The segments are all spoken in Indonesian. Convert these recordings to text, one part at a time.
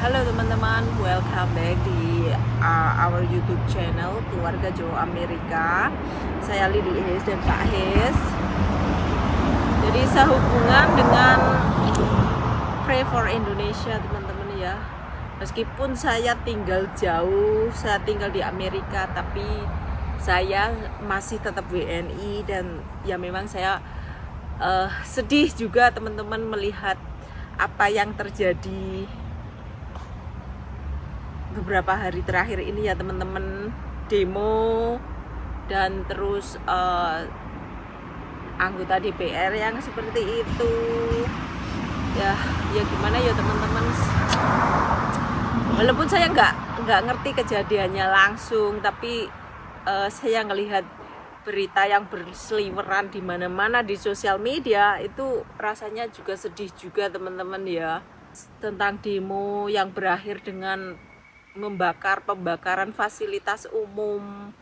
Halo teman-teman, welcome back di our YouTube channel Keluarga Jawa Amerika. Saya Lidi Hes dan Pak Hes. Jadi sehubungan dengan Pray for Indonesia teman-teman ya. Meskipun saya tinggal jauh, saya tinggal di Amerika, tapi saya masih tetap WNI dan ya memang saya sedih juga teman-teman melihat apa yang terjadi beberapa hari terakhir ini ya teman-teman, demo dan terus anggota DPR yang seperti itu ya gimana ya teman-teman, walaupun saya nggak ngerti kejadiannya langsung, tapi saya ngelihat berita yang berseliweran di mana-mana di sosial media itu rasanya juga sedih juga teman-teman ya, tentang demo yang berakhir dengan pembakaran fasilitas umum,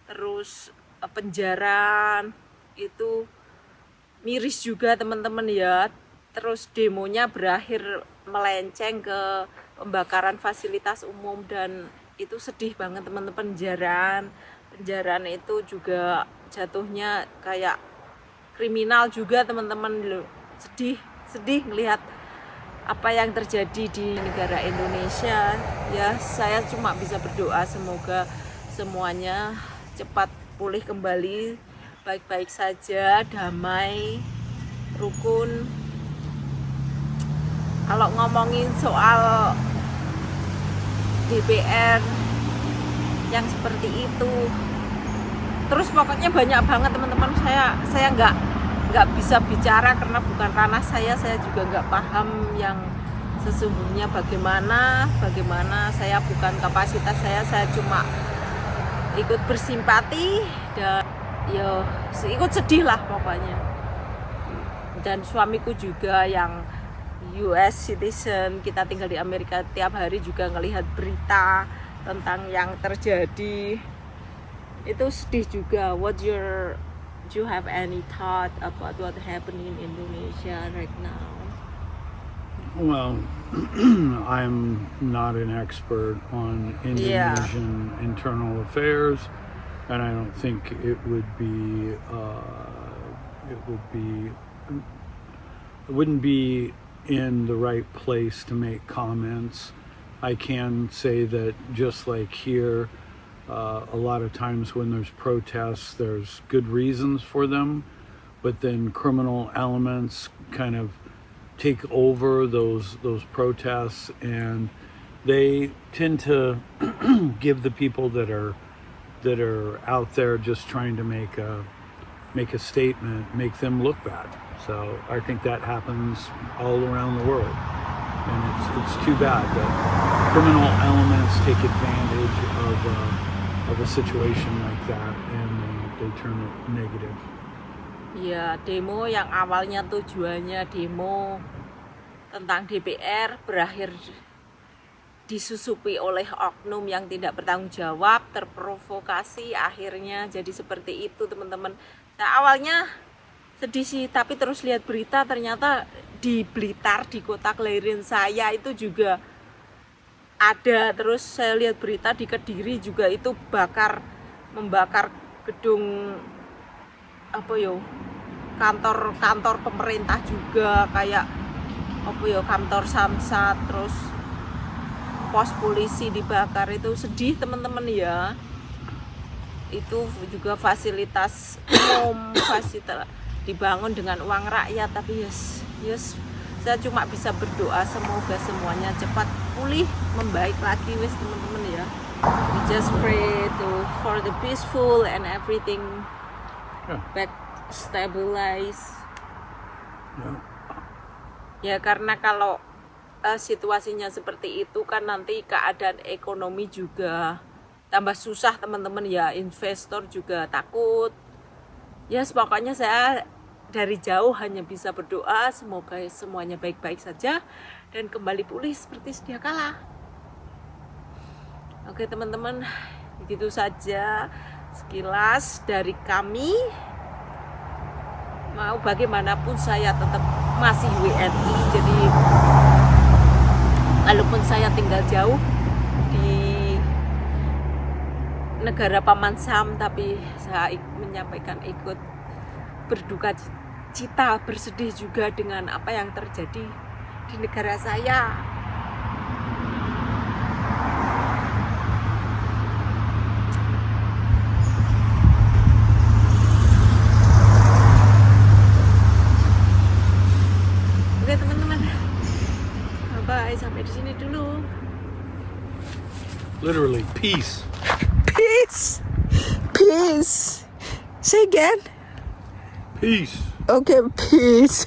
terus penjarahan, itu miris juga teman-teman ya. Terus demonya berakhir melenceng ke pembakaran fasilitas umum dan itu sedih banget teman-teman. Penjarahan itu juga jatuhnya kayak kriminal juga teman-teman loh. Sedih ngelihat apa yang terjadi di negara Indonesia ya. Saya cuma bisa berdoa semoga semuanya cepat pulih kembali, baik-baik saja, damai, rukun. Kalau ngomongin soal DPR yang seperti itu, terus pokoknya banyak banget teman-teman. Saya nggak bisa bicara karena bukan ranah saya juga nggak paham yang sesungguhnya bagaimana. Saya bukan kapasitas saya cuma ikut bersimpati dan ya ikut sedih lah pokoknya. Dan suamiku juga yang US citizen, kita tinggal di Amerika, tiap hari juga ngelihat berita tentang yang terjadi, itu sedih juga. Do you have any thought about what happening in Indonesia right now? Well, I'm not an expert on Indonesian internal affairs, and I don't think it wouldn't be in the right place to make comments. I can say that just like here, a lot of times when there's protests, there's good reasons for them, but then criminal elements kind of take over those protests, and they tend to give the people that are out there just trying to make a statement, make them look bad. So I think that happens all around the world, and it's too bad that criminal elements take advantage of a situation like that and they turn it negative. Ya, demo yang awalnya tujuannya demo tentang DPR berakhir disusupi oleh oknum yang tidak bertanggung jawab, terprovokasi, akhirnya jadi seperti itu teman-teman. Nah, awalnya sedih sih, tapi terus lihat berita ternyata di Blitar, di kota kelahiran saya itu juga ada. Terus saya lihat berita di Kediri juga itu membakar gedung kantor pemerintah juga, kayak kantor Samsat, terus pos polisi dibakar. Itu sedih teman-teman ya. Itu juga fasilitas umum dibangun dengan uang rakyat, tapi yes saya cuma bisa berdoa semoga semuanya cepat pulih, membaik lagi wes teman-teman ya. We just pray for the peaceful and everything back stabilize. Ya karena kalau situasinya seperti itu kan nanti keadaan ekonomi juga tambah susah teman-teman ya, investor juga takut. Ya pokoknya saya dari jauh hanya bisa berdoa semoga semuanya baik-baik saja dan kembali pulih seperti sedia kala. Oke teman-teman, begitu saja sekilas dari kami. Mau bagaimanapun saya tetap masih WNI, jadi walaupun saya tinggal jauh di negara Paman Sam, tapi saya menyampaikan ikut berduka cita, bersedih juga dengan apa yang terjadi di negara saya. Oke teman-teman, bye, sampai di sini dulu. Literally, peace. Peace. Peace. Say again. Peace. Okay, peace.